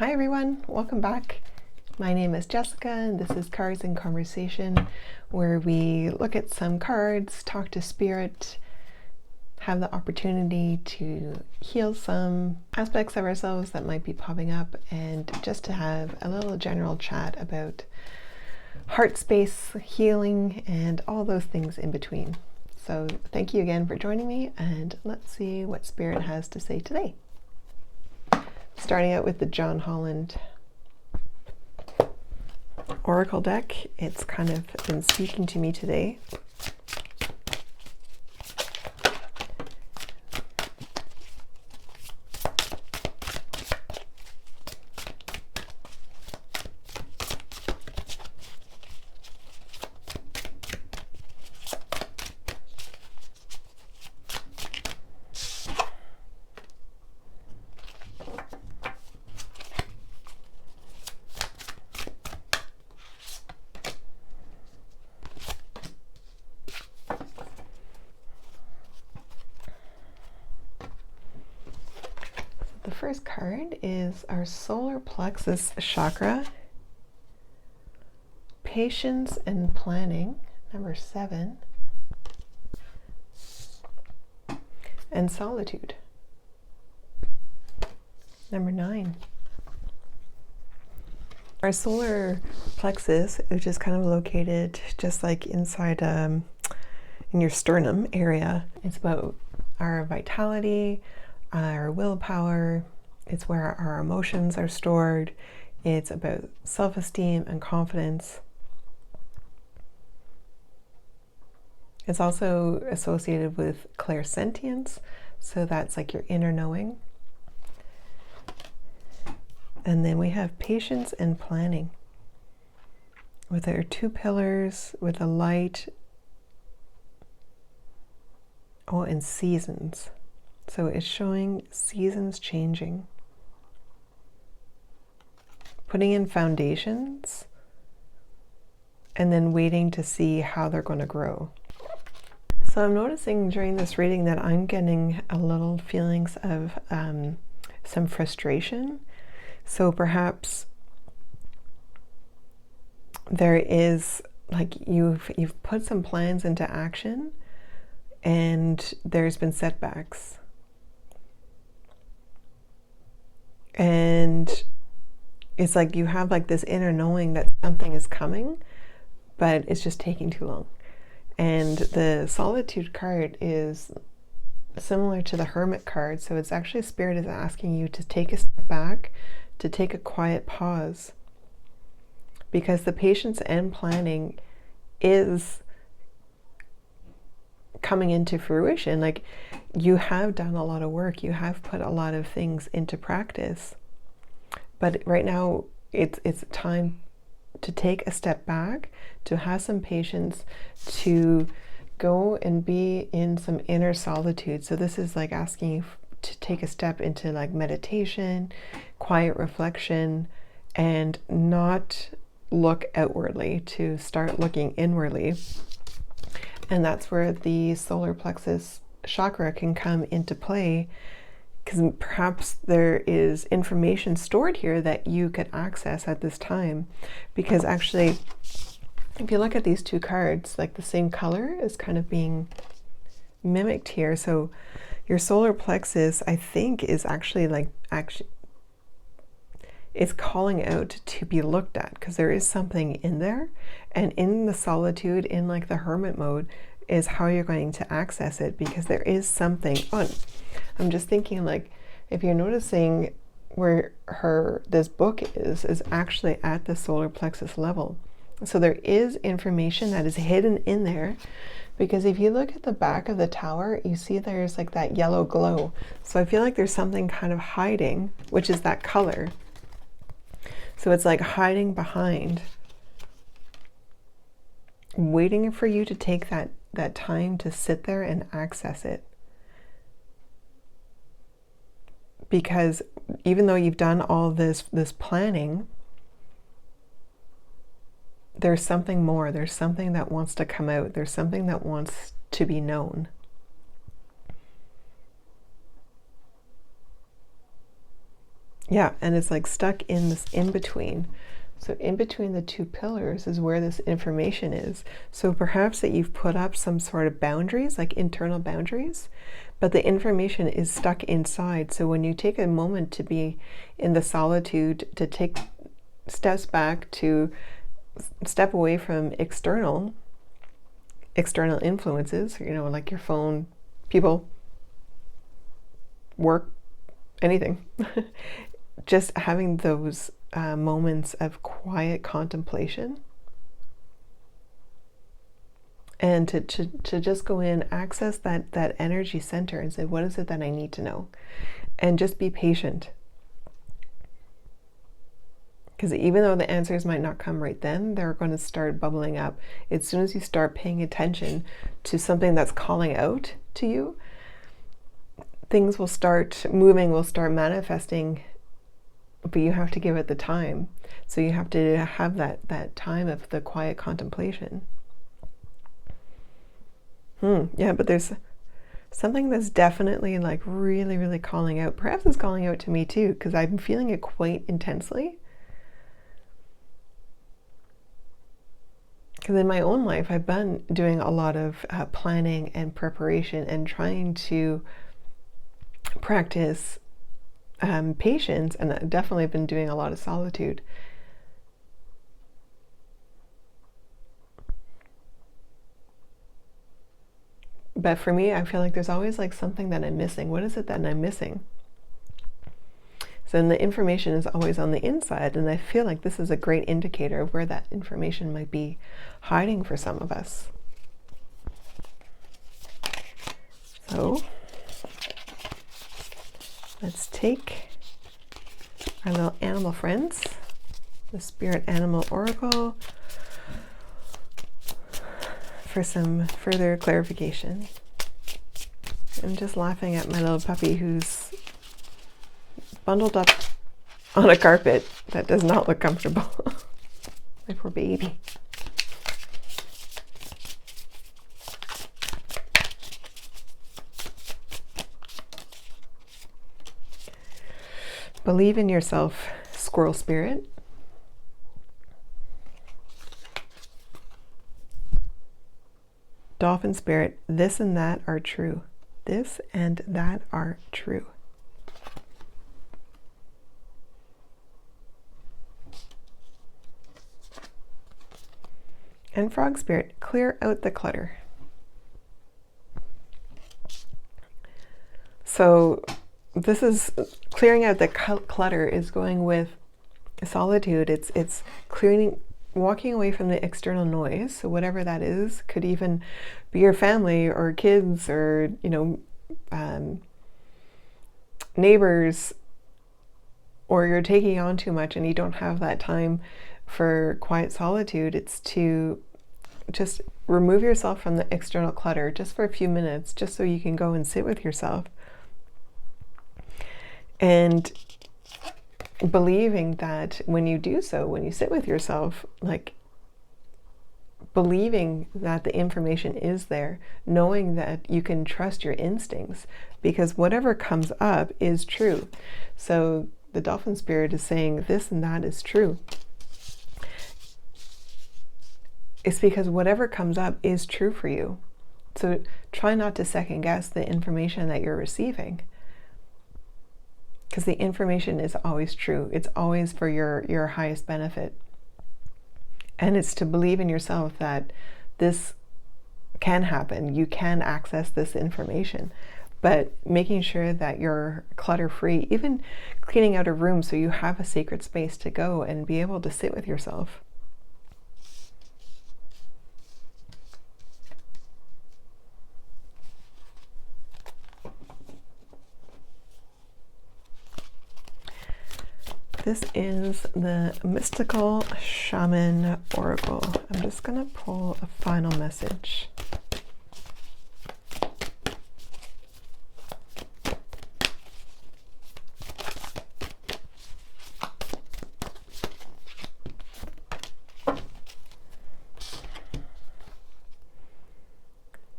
Hi everyone, welcome back. My name is Jessica and this is Cards in Conversation, where we look at some cards, talk to spirit, have the opportunity to heal some aspects of ourselves that might be popping up, and just to have a little general chat about heart space, healing, and all those things in between. So thank you again for joining me, and let's see what spirit has to say today. Starting out with the John Holland Oracle deck. It's kind of been speaking to me today. The first card is our solar plexus chakra, patience and planning, number 7, and solitude, number 9. Our solar plexus, which is kind of located just like inside in your sternum area. It's about our vitality, our willpower. It's where our emotions are stored. It's about self-esteem and confidence. It's also associated with clairsentience, so that's like your inner knowing. And then we have patience and planning with our 2 pillars, with a light, and seasons. So it's showing seasons changing, putting in foundations, and then waiting to see how they're going to grow. So I'm noticing during this reading that I'm getting a little feelings of some frustration. So perhaps there is, like, you've put some plans into action and there's been setbacks. And it's like you have like this inner knowing that something is coming, but it's just taking too long. And the solitude card is similar to the hermit card. So it's actually spirit is asking you to take a step back, to take a quiet pause, because the patience and planning is coming into fruition. Like, you have done a lot of work, you have put a lot of things into practice, but right now it's time to take a step back, to have some patience, to go and be in some inner solitude. So this is like asking you to take a step into like meditation, quiet reflection, and not look outwardly, to start looking inwardly. And that's where the solar plexus chakra can come into play, because perhaps there is information stored here that you could access at this time. Because actually, if you look at these 2 cards, like the same color is kind of being mimicked here. So your solar plexus, I think, is actually like it's calling out to be looked at, because there is something in there. And in the solitude, in like the hermit mode, is how you're going to access it, because there is something on. I'm just thinking, like, if you're noticing where this book is actually at the solar plexus level. So there is information that is hidden in there, because if you look at the back of the tower, you see there's like that yellow glow. So I feel like there's something kind of hiding, which is that color. So it's like hiding behind, waiting for you to take that time to sit there and access it. Because even though you've done all this planning, there's something more. There's something that wants to come out. There's something that wants to be known. Yeah, and it's like stuck in this in between. So in between the two pillars is where this information is. So perhaps that you've put up some sort of boundaries, like internal boundaries, but the information is stuck inside. So when you take a moment to be in the solitude, to take steps back, to step away from external influences, like your phone, people, work, anything, just having those moments of quiet contemplation, and to just go in, access that energy center and say, what is it that I need to know? And just be patient. Because even though the answers might not come right then, they're going to start bubbling up. As soon as you start paying attention to something that's calling out to you, things will start moving, will start manifesting, but you have to give it the time. So you have to have that time of the quiet contemplation. Yeah, but there's something that's definitely like really, really calling out. Perhaps it's calling out to me too, because I'm feeling it quite intensely. Because in my own life, I've been doing a lot of planning and preparation and trying to practice patience, and I've definitely been doing a lot of solitude. But for me, I feel like there's always like something that I'm missing. What is it that I'm missing? So then the information is always on the inside, and I feel like this is a great indicator of where that information might be hiding for some of us. So let's take our little animal friends, the Spirit Animal Oracle, for some further clarification. I'm just laughing at my little puppy who's bundled up on a carpet that does not look comfortable. My poor baby. Believe in yourself, squirrel spirit. Dolphin spirit, this and that are true. This and that are true. And frog spirit, clear out the clutter. So this is clearing out the clutter is going with solitude. It's clearing, walking away from the external noise. So whatever that is, could even be your family or kids or neighbors, or you're taking on too much and you don't have that time for quiet solitude. It's to just remove yourself from the external clutter just for a few minutes, just so you can go and sit with yourself. And believing that when you do so, when you sit with yourself, like believing that the information is there, knowing that you can trust your instincts, because whatever comes up is true. So the dolphin spirit is saying this and that is true. It's because whatever comes up is true for you. So try not to second guess the information that you're receiving, because the information is always true. It's always for your highest benefit. And it's to believe in yourself that this can happen. You can access this information, but making sure that you're clutter free, even cleaning out a room so you have a sacred space to go and be able to sit with yourself. This is the Mystical Shaman Oracle. I'm just going to pull a final message.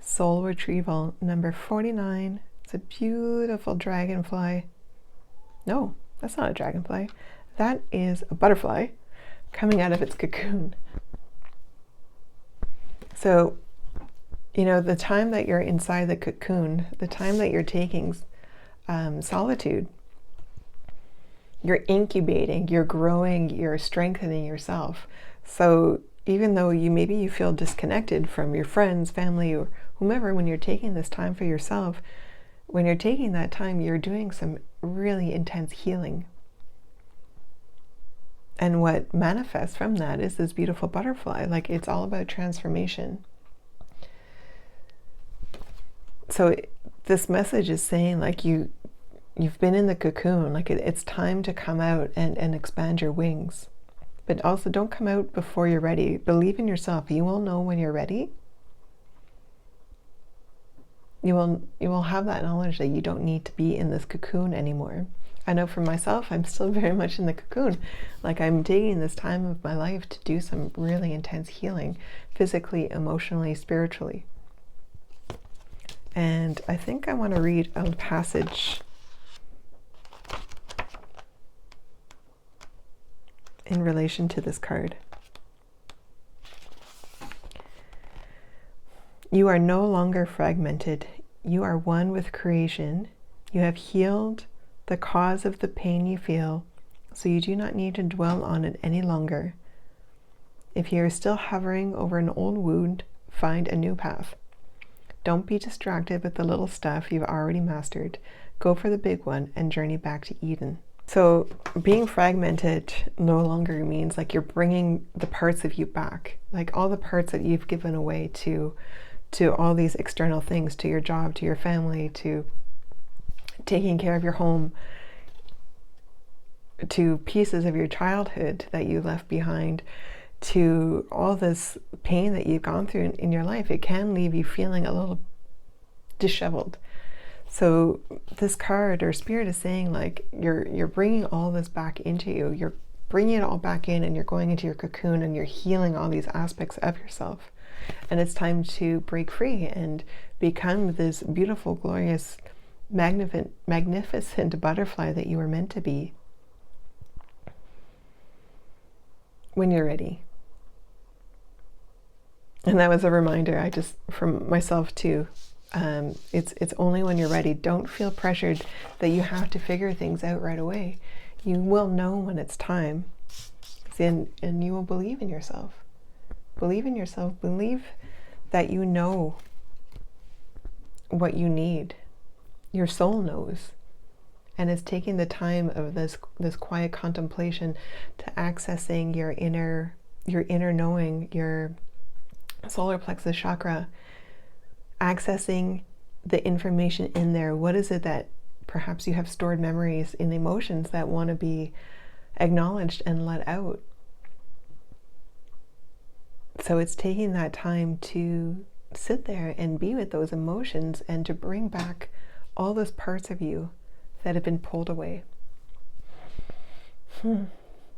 Soul Retrieval, number 49. It's a beautiful dragonfly. No, That's not a dragonfly. That is a butterfly coming out of its cocoon. So, you know, the time that you're inside the cocoon, the time that you're taking solitude, you're incubating, you're growing, you're strengthening yourself. So even though maybe you feel disconnected from your friends, family, or whomever, when you're taking this time for yourself, when you're taking that time, you're doing some really intense healing. And what manifests from that is this beautiful butterfly. Like, it's all about transformation. So this message is saying, like, you've been in the cocoon, like it's time to come out and expand your wings. But also, don't come out before you're ready. Believe in yourself. You will know when you're ready. You will have that knowledge that you don't need to be in this cocoon anymore. I know for myself, I'm still very much in the cocoon. Like, I'm taking this time of my life to do some really intense healing, physically, emotionally, spiritually. And I think I want to read a passage in relation to this card. You are no longer fragmented. You are one with creation. You have healed the cause of the pain you feel, so you do not need to dwell on it any longer. If you are still hovering over an old wound, find a new path. Don't be distracted with the little stuff you've already mastered. Go for the big one and journey back to Eden. So being fragmented no longer means like you're bringing the parts of you back, like all the parts that you've given away to all these external things, to your job, to your family, to taking care of your home, to pieces of your childhood that you left behind, to all this pain that you've gone through in your life. It can leave you feeling a little disheveled. So this card or spirit is saying, like, you're bringing all this back into you. You're bringing it all back in, and you're going into your cocoon, and you're healing all these aspects of yourself. And it's time to break free and become this beautiful, glorious, magnificent butterfly that you were meant to be when you're ready. And that was a reminder, I just, from myself too. It's only when you're ready. Don't feel pressured that you have to figure things out right away. You will know when it's time, and you will believe in yourself. Believe in yourself. Believe that you know what you need. Your soul knows, and it's taking the time of this quiet contemplation to accessing your inner knowing, your solar plexus chakra, accessing the information in there. What is it that perhaps you have stored memories in emotions that want to be acknowledged and let out? So it's taking that time to sit there and be with those emotions and to bring back all those parts of you that have been pulled away.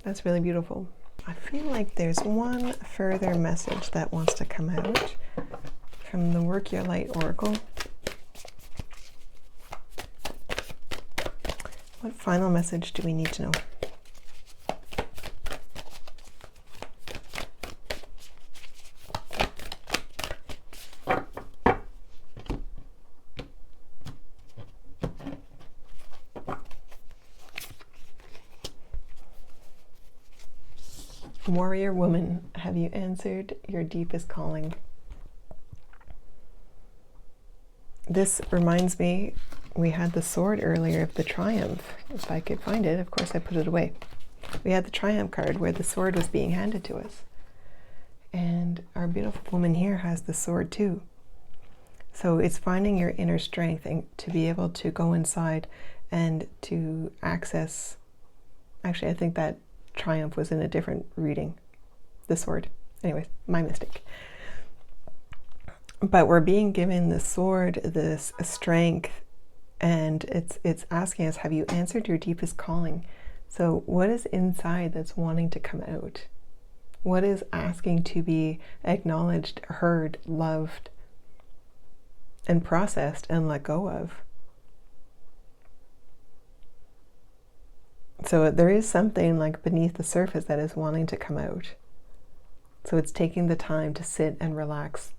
That's really beautiful. I feel like there's one further message that wants to come out from the Work Your Light Oracle. What final message do we need to know? Warrior woman, have you answered your deepest calling? This reminds me, we had the sword earlier of the triumph. If I could find it, of course I put it away. We had the triumph card where the sword was being handed to us. And our beautiful woman here has the sword too. So it's finding your inner strength and to be able to go inside and to access. Actually, I think that triumph was in a different reading, the sword. Anyways, my mistake. But we're being given the sword, this strength, and it's asking us, have you answered your deepest calling? So what is inside that's wanting to come out? What is asking to be acknowledged, heard, loved, and processed and let go of? So there is something like beneath the surface that is wanting to come out. So it's taking the time to sit and relax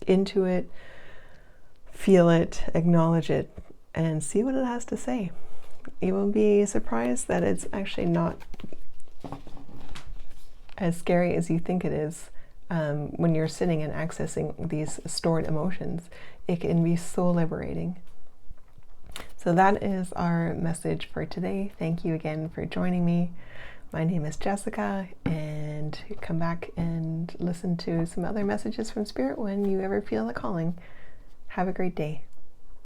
into it, feel it, acknowledge it, and see what it has to say. You will be surprised that it's actually not as scary as you think it is. When you're sitting and accessing these stored emotions, it can be so liberating. So that is our message for today. Thank you again for joining me. My name is Jessica, and come back and listen to some other messages from Spirit when you ever feel the calling. Have a great day.